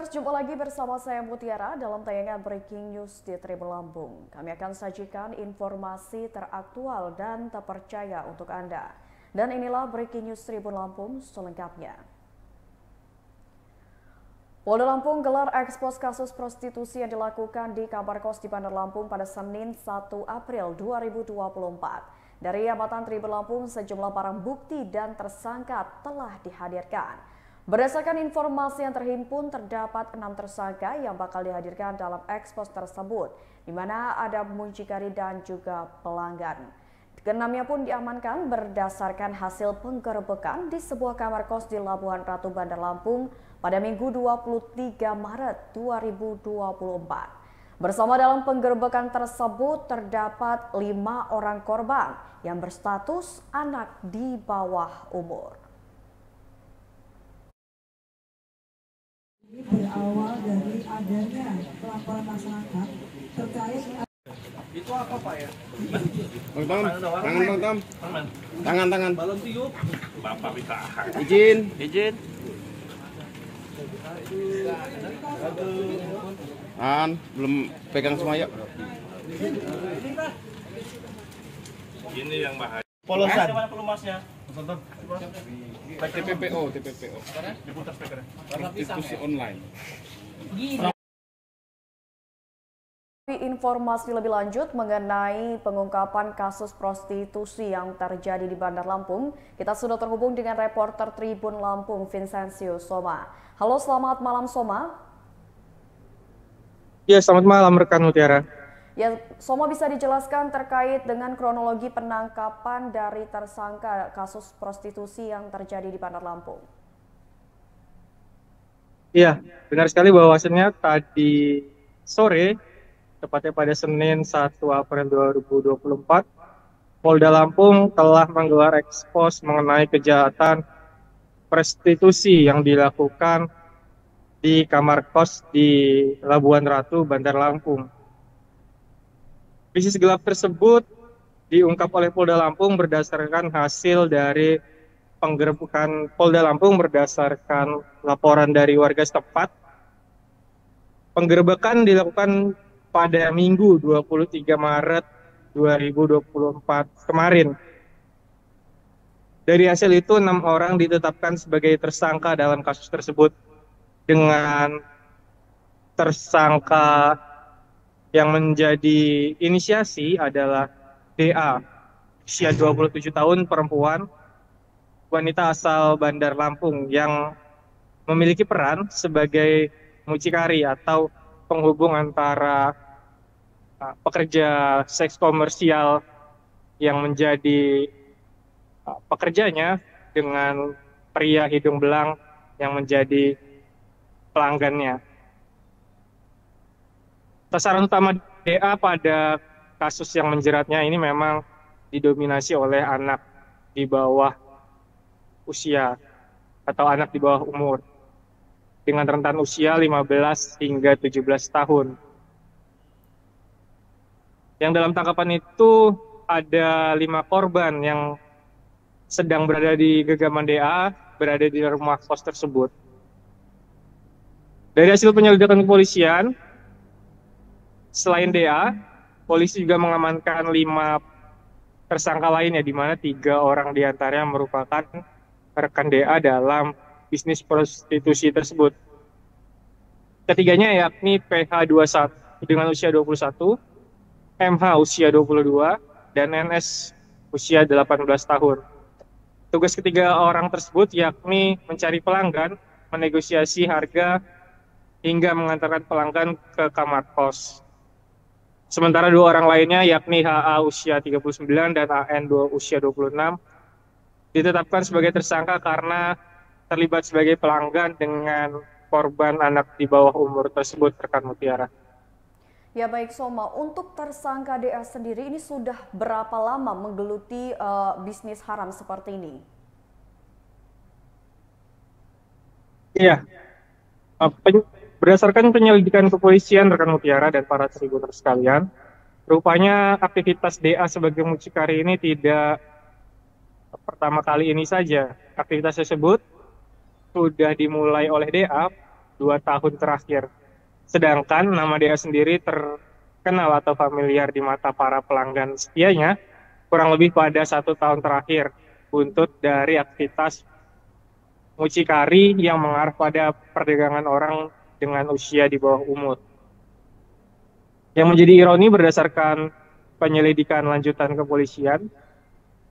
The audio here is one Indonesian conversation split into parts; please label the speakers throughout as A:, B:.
A: Tribuners, jumpa lagi bersama saya Mutiara dalam tayangan Breaking News di Tribun Lampung. Kami akan sajikan informasi teraktual dan terpercaya untuk Anda. Dan inilah Breaking News Tribun Lampung selengkapnya. Polda Lampung gelar ekspos kasus prostitusi yang dilakukan di kamar kos di Bandar Lampung pada Senin 1 April 2024. Dari amatan Tribun Lampung, sejumlah barang bukti dan tersangka telah dihadirkan. Berdasarkan informasi yang terhimpun, terdapat 6 tersangka yang bakal dihadirkan dalam ekspos tersebut, di mana ada muncikari dan juga pelanggan. Keenamnya pun diamankan berdasarkan hasil penggerebekan di sebuah kamar kos di Labuhan Ratu, Bandar Lampung pada Minggu 23 Maret 2024. Bersama dalam penggerebekan tersebut terdapat 5 orang korban yang berstatus anak di bawah umur.
B: Ini berawal dari adanya pelaporan masyarakat terkait.
C: Itu apa Pak ya?
D: Tangan.
C: Balon tiup. Bapak minta.
D: Izin. Belum pegang semua yuk.
C: Ini yang bahaya.
D: Polosan.
C: Mana pelumasnya? Tonton.
D: TPPO.
C: Diputar speakernya.
D: Prostitusi online.
A: Informasi lebih lanjut mengenai pengungkapan kasus prostitusi yang terjadi di Bandar Lampung. Kita sudah terhubung dengan reporter Tribun Lampung, Vincencio Soma. Halo, selamat malam Soma.
E: Ya, selamat malam rekan Mutiara.
A: Ya, Soma bisa dijelaskan terkait dengan kronologi penangkapan dari tersangka kasus prostitusi yang terjadi di Bandar Lampung.
E: Iya, benar sekali bahwasannya tadi sore, tepatnya pada Senin 1 April 2024, Polda Lampung telah menggelar ekspos mengenai kejahatan prostitusi yang dilakukan di kamar kos di Labuhan Ratu, Bandar Lampung. Bisnis gelap tersebut diungkap oleh Polda Lampung berdasarkan hasil dari penggerebekan Polda Lampung berdasarkan laporan dari warga setempat. Penggerebekan dilakukan pada Minggu 23 Maret 2024 kemarin. Dari hasil itu 6 orang ditetapkan sebagai tersangka dalam kasus tersebut, dengan tersangka yang menjadi inisiasi adalah DA, usia 27 tahun, perempuan, wanita asal Bandar Lampung yang memiliki peran sebagai mucikari atau penghubung antara pekerja seks komersial yang menjadi pekerjanya dengan pria hidung belang yang menjadi pelanggannya. Sasaran utama DA pada kasus yang menjeratnya ini memang didominasi oleh anak di bawah usia atau anak di bawah umur dengan rentan usia 15 hingga 17 tahun. Yang dalam tangkapan itu ada 5 korban yang sedang berada di genggaman DA, berada di rumah kos tersebut. Dari hasil penyelidikan kepolisian, selain DA, polisi juga mengamankan 5 tersangka lainnya, di mana 3 orang diantaranya merupakan rekan DA dalam bisnis prostitusi tersebut. Ketiganya yakni PH21 dengan usia 21, MH usia 22, dan NS usia 18 tahun. Tugas ketiga orang tersebut yakni mencari pelanggan, menegosiasi harga, hingga mengantarkan pelanggan ke kamar kos. Sementara 2 orang lainnya yakni HA usia 39 dan AN usia 26 ditetapkan sebagai tersangka karena terlibat sebagai pelanggan dengan korban anak di bawah umur tersebut, rekan Mutiara.
A: Ya baik Soma, untuk tersangka DA sendiri ini sudah berapa lama menggeluti bisnis haram seperti ini?
E: Iya, berdasarkan penyelidikan kepolisian, rekan Mutiara dan para tribuners sekalian, rupanya aktivitas DA sebagai mucikari ini tidak pertama kali ini saja. Aktivitas tersebut sudah dimulai oleh DA 2 tahun terakhir. Sedangkan nama DA sendiri terkenal atau familiar di mata para pelanggan setianya kurang lebih pada 1 tahun terakhir, buntut dari aktivitas mucikari yang mengarah pada perdagangan orang dengan usia di bawah umur. Yang menjadi ironi berdasarkan penyelidikan lanjutan kepolisian,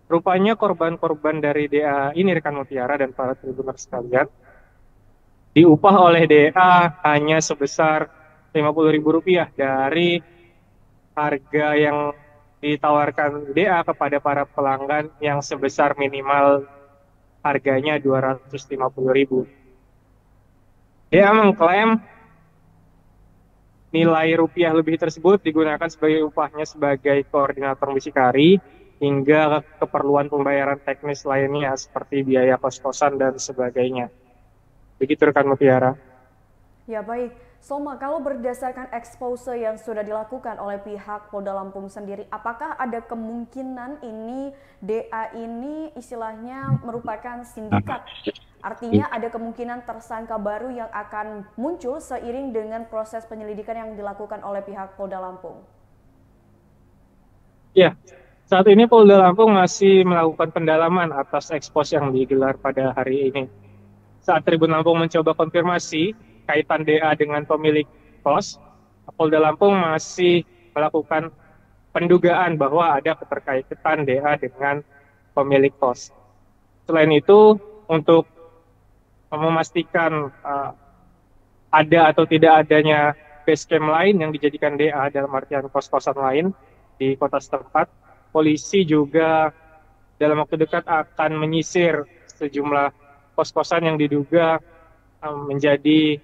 E: rupanya korban-korban dari DA ini, rekan Mutiara dan para tribuner sekalian, diupah oleh DA hanya sebesar Rp50.000 dari harga yang ditawarkan DA kepada para pelanggan yang sebesar minimal harganya Rp250.000. DA mengklaim nilai rupiah lebih tersebut digunakan sebagai upahnya sebagai koordinator mucikari hingga keperluan pembayaran teknis lainnya seperti biaya kos-kosan dan sebagainya. Begitu rekan Mutiara.
A: Ya baik, Soma, kalau berdasarkan expose yang sudah dilakukan oleh pihak Polda Lampung sendiri, apakah ada kemungkinan ini DA ini istilahnya merupakan sindikat? Artinya ada kemungkinan tersangka baru yang akan muncul seiring dengan proses penyelidikan yang dilakukan oleh pihak Polda Lampung?
E: Ya, saat ini Polda Lampung masih melakukan pendalaman atas expose yang digelar pada hari ini. Saat Tribun Lampung mencoba konfirmasi kaitan DA dengan pemilik kos, Polda Lampung masih melakukan pendugaan bahwa ada keterkaitan DA dengan pemilik kos. Selain itu, untuk memastikan ada atau tidak adanya base camp lain yang dijadikan DA dalam artian kos-kosan lain di kota setempat, polisi juga dalam waktu dekat akan menyisir sejumlah kos-kosan yang diduga menjadi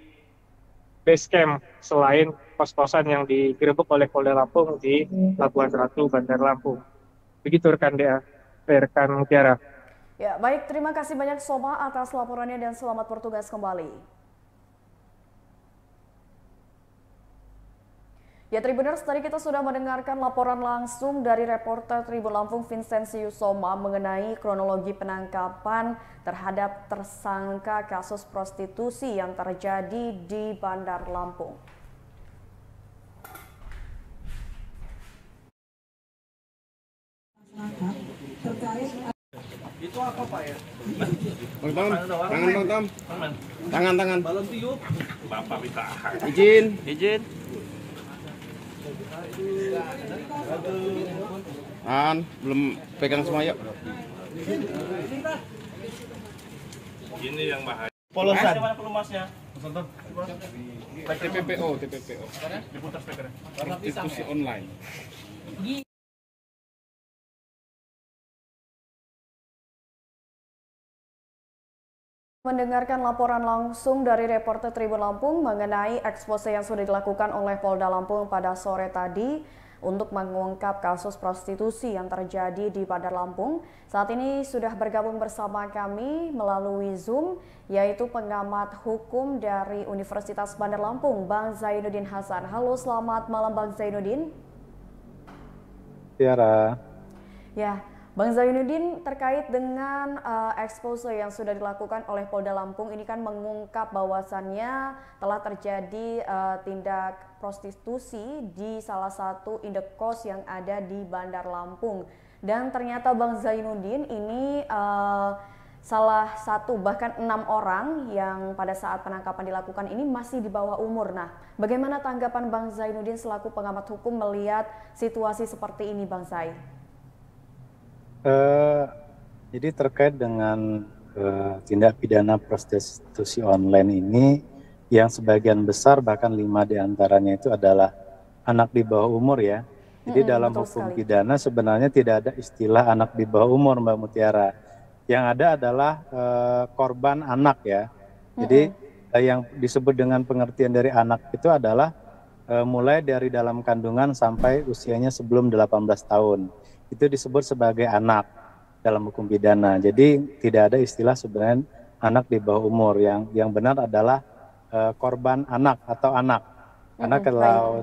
E: base camp selain kos-kosan yang digerebek oleh Polda Lampung di Pelabuhan Ratu, Bandar Lampung. Begitu rekan DA, rekan Mutiara.
A: Ya, baik, terima kasih banyak Soma atas laporannya dan selamat bertugas kembali. Ya Tribuners, tadi kita sudah mendengarkan laporan langsung dari reporter Tribun Lampung Vincenzius Soma mengenai kronologi penangkapan terhadap tersangka kasus prostitusi yang terjadi di Bandar Lampung.
C: Itu apa Pak ya?
D: Tangan.
C: Balon tiup. Bapak minta
D: Izin. Belum pegang semua yuk.
C: Ini yang bahaya.
D: Polosan.
C: Mana pelumasnya? Tonton.
D: TPPO.
C: Diputar speakernya.
D: Prostitusi online.
A: Mendengarkan laporan langsung dari reporter Tribun Lampung mengenai expose yang sudah dilakukan oleh Polda Lampung pada sore tadi untuk mengungkap kasus prostitusi yang terjadi di Bandar Lampung. Saat ini sudah bergabung bersama kami melalui Zoom, yaitu pengamat hukum dari Universitas Bandar Lampung, Bang Zainuddin Hasan. Halo, selamat malam Bang Zainuddin.
F: Tiara.
A: Ya, Bang Zainuddin, terkait dengan expose yang sudah dilakukan oleh Polda Lampung ini kan mengungkap bahwasannya telah terjadi tindak prostitusi di salah satu indekos yang ada di Bandar Lampung. Dan ternyata Bang Zainuddin ini salah satu bahkan 6 orang yang pada saat penangkapan dilakukan ini masih di bawah umur. Nah, bagaimana tanggapan Bang Zainuddin selaku pengamat hukum melihat situasi seperti ini Bang Zai?
F: Jadi terkait dengan tindak pidana prostitusi online ini, yang sebagian besar bahkan 5 diantaranya itu adalah anak di bawah umur ya. Jadi dalam hukum pidana sebenarnya tidak ada istilah anak di bawah umur Mbak Mutiara. Yang ada adalah korban anak ya. Jadi yang disebut dengan pengertian dari anak itu adalah mulai dari dalam kandungan sampai usianya sebelum 18 tahun. Itu disebut sebagai anak dalam hukum pidana. Jadi tidak ada istilah sebenarnya anak di bawah umur. Yang benar adalah korban anak atau anak. Karena kalau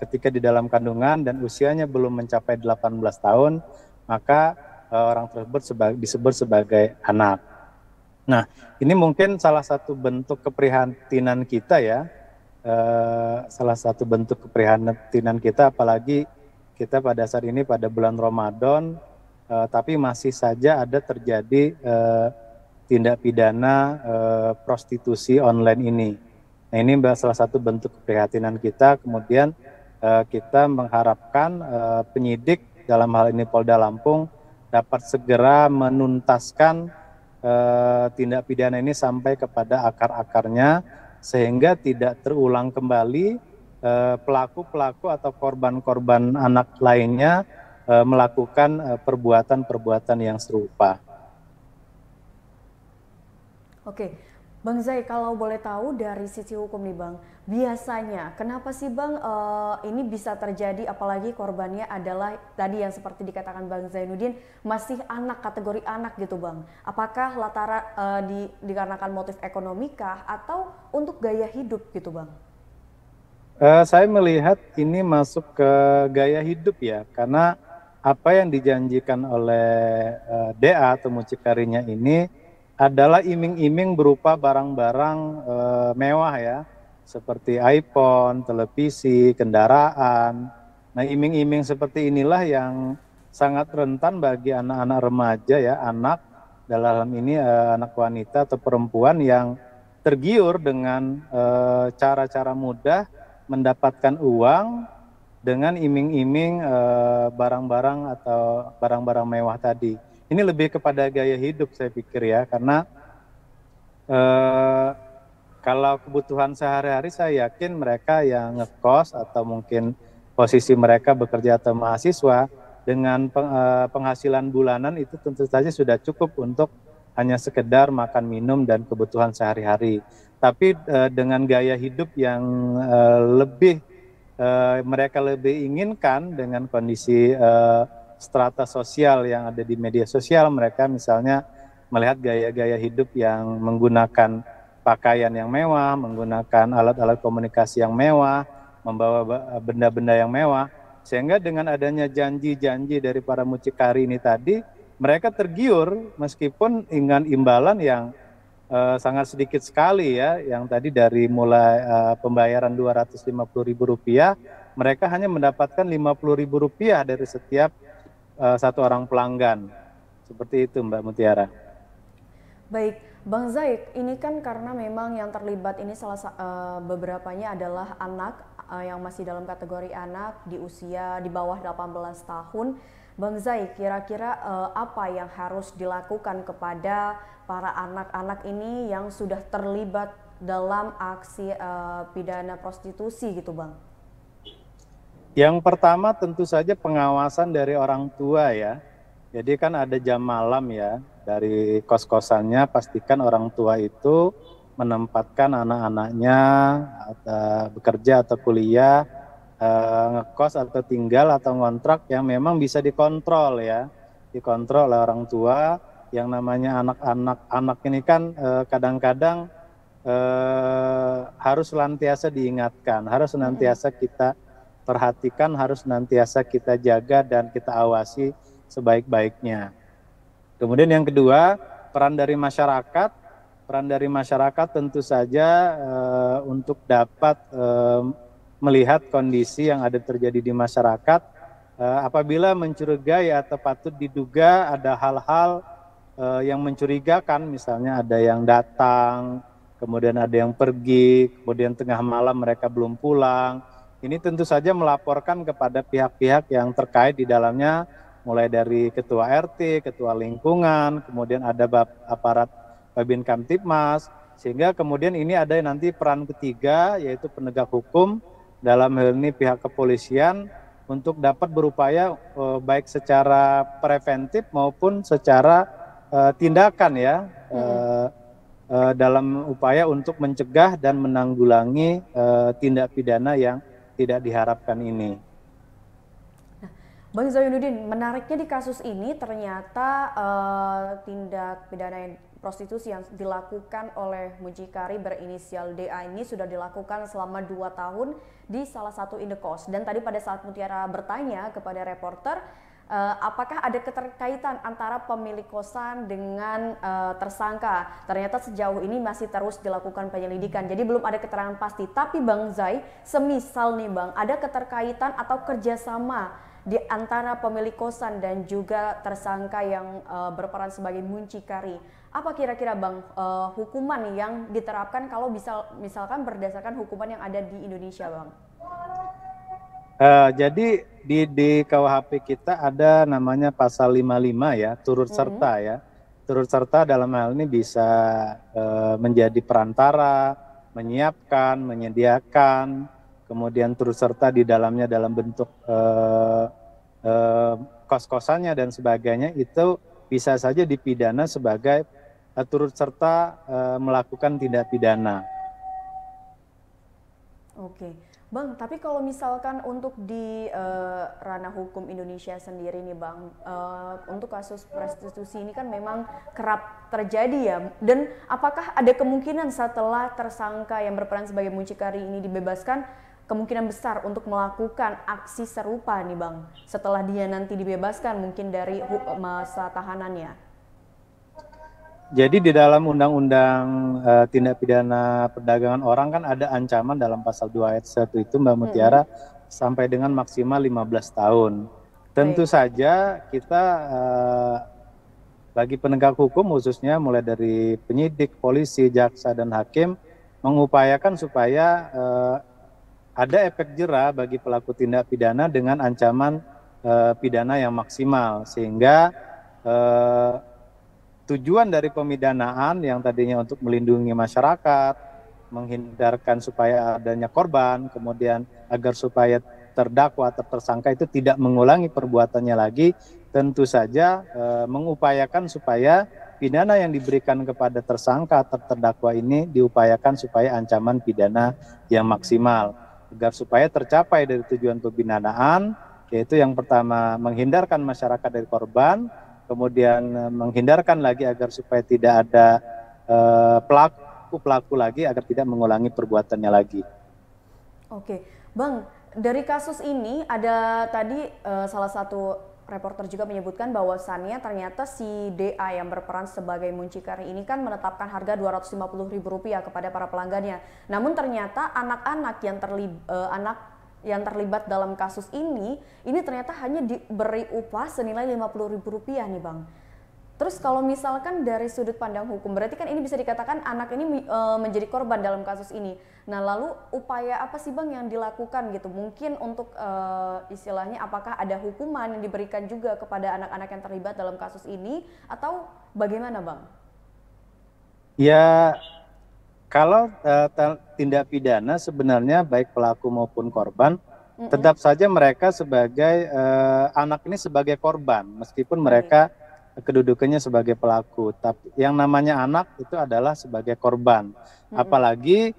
F: ketika di dalam kandungan dan usianya belum mencapai 18 tahun, maka orang tersebut disebut sebagai anak. Nah, ini mungkin salah satu bentuk keprihatinan kita ya, salah satu bentuk keprihatinan kita, apalagi kita pada saat ini pada bulan Ramadan, tapi masih saja ada terjadi tindak pidana prostitusi online ini. Nah, ini salah satu bentuk keprihatinan kita. Kemudian kita mengharapkan penyidik dalam hal ini Polda Lampung dapat segera menuntaskan tindak pidana ini sampai kepada akar-akarnya, sehingga tidak terulang kembali pelaku-pelaku atau korban-korban anak lainnya melakukan perbuatan-perbuatan yang serupa.
A: Oke, Bang Zai, kalau boleh tahu dari sisi hukum nih Bang, biasanya kenapa sih Bang ini bisa terjadi, apalagi korbannya adalah tadi yang seperti dikatakan Bang Zainuddin masih anak, kategori anak gitu Bang. Apakah dikarenakan motif ekonomi kah atau untuk gaya hidup gitu Bang?
F: Saya melihat ini masuk ke gaya hidup ya, karena apa yang dijanjikan oleh DA atau mucikarinya ini adalah iming-iming berupa barang-barang mewah ya, seperti iPhone, televisi, kendaraan. Nah, iming-iming seperti inilah yang sangat rentan bagi anak-anak remaja ya, anak dalam ini anak wanita atau perempuan yang tergiur dengan cara-cara mudah mendapatkan uang dengan iming-iming barang-barang atau barang-barang mewah tadi. Ini lebih kepada gaya hidup saya pikir ya, karena kalau kebutuhan sehari-hari saya yakin mereka yang ngekos atau mungkin posisi mereka bekerja atau mahasiswa dengan penghasilan bulanan itu tentu saja sudah cukup untuk hanya sekedar makan minum dan kebutuhan sehari-hari. Tapi dengan gaya hidup yang mereka lebih inginkan dengan kondisi strata sosial yang ada di media sosial, mereka misalnya melihat gaya-gaya hidup yang menggunakan pakaian yang mewah, menggunakan alat-alat komunikasi yang mewah, membawa benda-benda yang mewah, sehingga dengan adanya janji-janji dari para mucikari ini tadi, mereka tergiur meskipun dengan imbalan yang sangat sedikit sekali ya, yang tadi dari mulai pembayaran Rp250.000, mereka hanya mendapatkan Rp50.000 dari setiap satu orang pelanggan. Seperti itu Mbak Mutiara.
A: Baik, Bang Zaid, ini kan karena memang yang terlibat ini beberapanya adalah anak yang masih dalam kategori anak di usia di bawah 18 tahun. Bang Zaid, kira-kira apa yang harus dilakukan kepada para anak-anak ini yang sudah terlibat dalam aksi pidana prostitusi gitu Bang?
F: Yang pertama tentu saja pengawasan dari orang tua ya. Jadi kan ada jam malam ya, dari kos-kosannya pastikan orang tua itu menempatkan anak-anaknya bekerja atau kuliah, ngekos atau tinggal atau ngontrak yang memang bisa dikontrol ya. Dikontrol oleh orang tua. Yang namanya anak-anak ini kan kadang-kadang harus senantiasa diingatkan, harus senantiasa kita perhatikan, harus senantiasa kita jaga dan kita awasi sebaik-baiknya. Kemudian yang kedua, peran dari masyarakat. Peran dari masyarakat tentu saja untuk dapat melihat kondisi yang ada terjadi di masyarakat. Apabila mencurigai atau patut diduga ada hal-hal yang mencurigakan, misalnya ada yang datang, kemudian ada yang pergi, kemudian tengah malam mereka belum pulang. Ini tentu saja melaporkan kepada pihak-pihak yang terkait di dalamnya, mulai dari ketua RT, ketua lingkungan, kemudian ada aparat Babin Kamtibmas, sehingga kemudian ini ada nanti peran ketiga, yaitu penegak hukum, dalam hal ini pihak kepolisian, untuk dapat berupaya baik secara preventif maupun secara tindakan ya, dalam upaya untuk mencegah dan menanggulangi tindak pidana yang tidak diharapkan ini.
A: Nah, Bang Zainuddin, menariknya di kasus ini ternyata tindak pidana prostitusi yang dilakukan oleh mucikari berinisial DA ini sudah dilakukan selama 2 tahun di salah satu indekos. Dan tadi pada saat Mutiara bertanya kepada reporter, apakah ada keterkaitan antara pemilik kosan dengan tersangka? Ternyata sejauh ini masih terus dilakukan penyelidikan, jadi belum ada keterangan pasti. Tapi Bang Zai, semisal nih Bang, ada keterkaitan atau kerjasama di antara pemilik kosan dan juga tersangka yang berperan sebagai muncikari, apa kira-kira Bang hukuman yang diterapkan kalau misalkan berdasarkan hukuman yang ada di Indonesia, Bang?
F: Jadi di KUHP kita ada namanya pasal 55 ya, turut serta ya. Turut serta dalam hal ini bisa menjadi perantara, menyiapkan, menyediakan, kemudian turut serta di dalamnya dalam bentuk kos-kosannya dan sebagainya, itu bisa saja dipidana sebagai turut serta melakukan tindak pidana.
A: Oke. Bang, tapi kalau misalkan untuk di ranah hukum Indonesia sendiri nih Bang, untuk kasus prostitusi ini kan memang kerap terjadi ya. Dan apakah ada kemungkinan setelah tersangka yang berperan sebagai muncikari ini dibebaskan, kemungkinan besar untuk melakukan aksi serupa nih Bang, setelah dia nanti dibebaskan mungkin dari masa tahanannya?
F: Jadi di dalam Undang-Undang Tindak Pidana Perdagangan Orang kan ada ancaman dalam pasal 2 ayat 1 itu Mbak Mutiara sampai dengan maksimal 15 tahun. Tentu saja kita bagi penegak hukum khususnya mulai dari penyidik, polisi, jaksa dan hakim mengupayakan supaya ada efek jera bagi pelaku tindak pidana dengan ancaman pidana yang maksimal, sehingga tujuan dari pemidanaan yang tadinya untuk melindungi masyarakat, menghindarkan supaya adanya korban, kemudian agar supaya terdakwa atau tersangka itu tidak mengulangi perbuatannya lagi, tentu saja mengupayakan supaya pidana yang diberikan kepada tersangka atau terdakwa ini diupayakan supaya ancaman pidana yang maksimal, agar supaya tercapai dari tujuan pemidanaan, yaitu yang pertama menghindarkan masyarakat dari korban, kemudian menghindarkan lagi agar supaya tidak ada pelaku lagi agar tidak mengulangi perbuatannya lagi.
A: Oke, Bang, dari kasus ini ada tadi salah satu reporter juga menyebutkan bahwasannya ternyata si DA yang berperan sebagai muncikari ini kan menetapkan harga Rp250.000 kepada para pelanggannya. Namun ternyata anak-anak yang terlibat dalam kasus ini ternyata hanya diberi upah senilai Rp50.000 nih Bang. Terus kalau misalkan dari sudut pandang hukum, berarti kan ini bisa dikatakan anak ini menjadi korban dalam kasus ini. Nah lalu upaya apa sih Bang yang dilakukan gitu? Mungkin untuk istilahnya apakah ada hukuman yang diberikan juga kepada anak-anak yang terlibat dalam kasus ini atau bagaimana Bang?
F: Ya, kalau tindak pidana sebenarnya baik pelaku maupun korban, tetap saja mereka sebagai anak ini sebagai korban, meskipun mereka kedudukannya sebagai pelaku. Tapi yang namanya anak itu adalah sebagai korban. Apalagi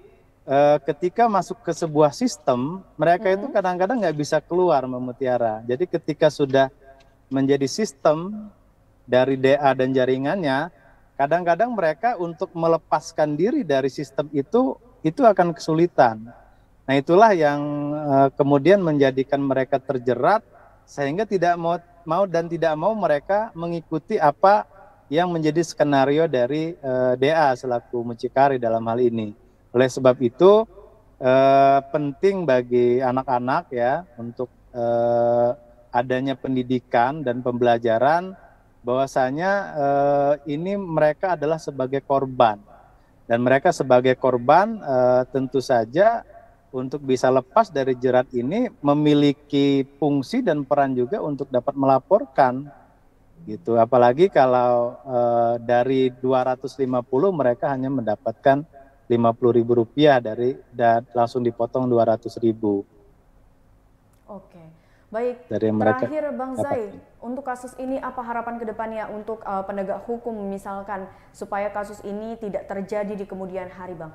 F: ketika masuk ke sebuah sistem, mereka itu kadang-kadang nggak bisa keluar, Mbak Mutiara. Jadi ketika sudah menjadi sistem dari DA dan jaringannya, kadang-kadang mereka untuk melepaskan diri dari sistem itu akan kesulitan. Nah itulah yang kemudian menjadikan mereka terjerat, sehingga tidak mau mereka mengikuti apa yang menjadi skenario dari DA selaku mucikari dalam hal ini. Oleh sebab itu penting bagi anak-anak ya untuk adanya pendidikan dan pembelajaran bahwasanya ini mereka adalah sebagai korban, dan mereka sebagai korban tentu saja untuk bisa lepas dari jerat ini memiliki fungsi dan peran juga untuk dapat melaporkan gitu. Apalagi kalau dari 250 mereka hanya mendapatkan Rp50.000 dan langsung dipotong 200.000.
A: Oke. Baik,
F: dari mereka.
A: Terakhir Bang Zai, untuk kasus ini apa harapan kedepannya untuk penegak hukum misalkan supaya kasus ini tidak terjadi di kemudian hari Bang?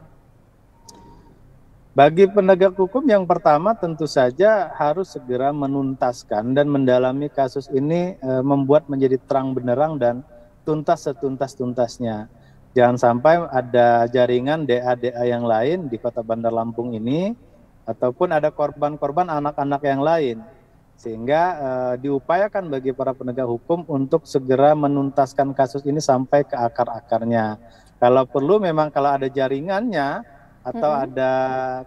F: Bagi penegak hukum yang pertama tentu saja harus segera menuntaskan dan mendalami kasus ini, membuat menjadi terang benderang dan tuntas setuntas-tuntasnya. Jangan sampai ada jaringan DA-DA yang lain di Kota Bandar Lampung ini, ataupun ada korban-korban anak-anak yang lain. Sehingga diupayakan bagi para penegak hukum untuk segera menuntaskan kasus ini sampai ke akar-akarnya. Kalau perlu memang kalau ada jaringannya atau ada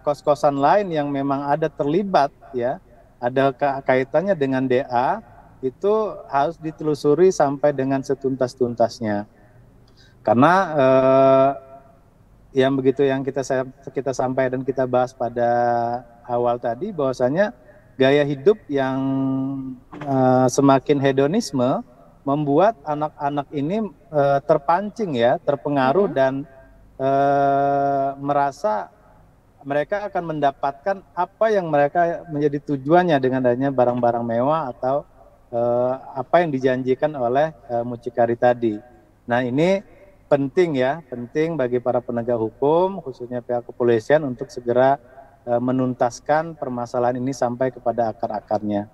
F: kos-kosan lain yang memang ada terlibat ya, ada kaitannya dengan DA, itu harus ditelusuri sampai dengan setuntas-tuntasnya. Karena yang begitu yang kita sampaikan dan kita bahas pada awal tadi, bahwasanya gaya hidup yang semakin hedonisme membuat anak-anak ini terpancing ya, terpengaruh dan merasa mereka akan mendapatkan apa yang mereka menjadi tujuannya dengan adanya barang-barang mewah atau apa yang dijanjikan oleh mucikari tadi. Nah, ini penting ya, penting bagi para penegak hukum, khususnya pihak kepolisian untuk segera menuntaskan permasalahan ini sampai kepada akar-akarnya.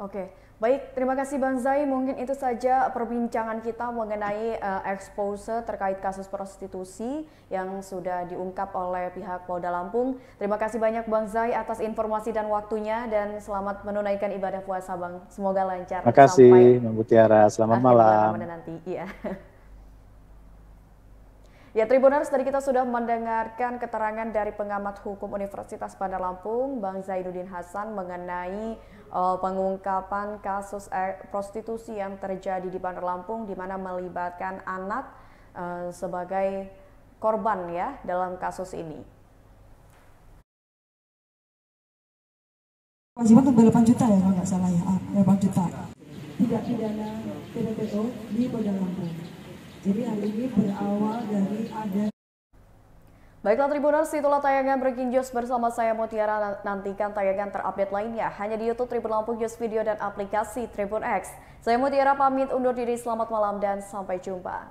A: Oke, baik, terima kasih Bang Zai. Mungkin itu saja perbincangan kita mengenai expose terkait kasus prostitusi yang sudah diungkap oleh pihak Polda Lampung. Terima kasih banyak Bang Zai atas informasi dan waktunya, dan selamat menunaikan ibadah puasa Bang. Semoga lancar.
F: Terima kasih Mbak Mutiara, selamat malam.
A: Nanti. Iya. Ya, Tribuners, tadi kita sudah mendengarkan keterangan dari pengamat hukum Universitas Bandar Lampung, Bang Zainuddin Hasan, mengenai pengungkapan kasus prostitusi yang terjadi di Bandar Lampung, di mana melibatkan anak sebagai korban ya dalam kasus ini.
B: Kewajiban untuk 8 juta ya kalau nggak salah ya, 8 juta. Tidak pidana TPPO di Bandar Lampung. Jadi hal ini berawal dari ada.
A: Baiklah Tribuners, itulah tayangan Breaking News bersama saya Mutiara. Nantikan tayangan terupdate lainnya hanya di YouTube Tribun Lampung News Video dan aplikasi Tribun X. Saya Mutiara pamit undur diri, selamat malam dan sampai jumpa.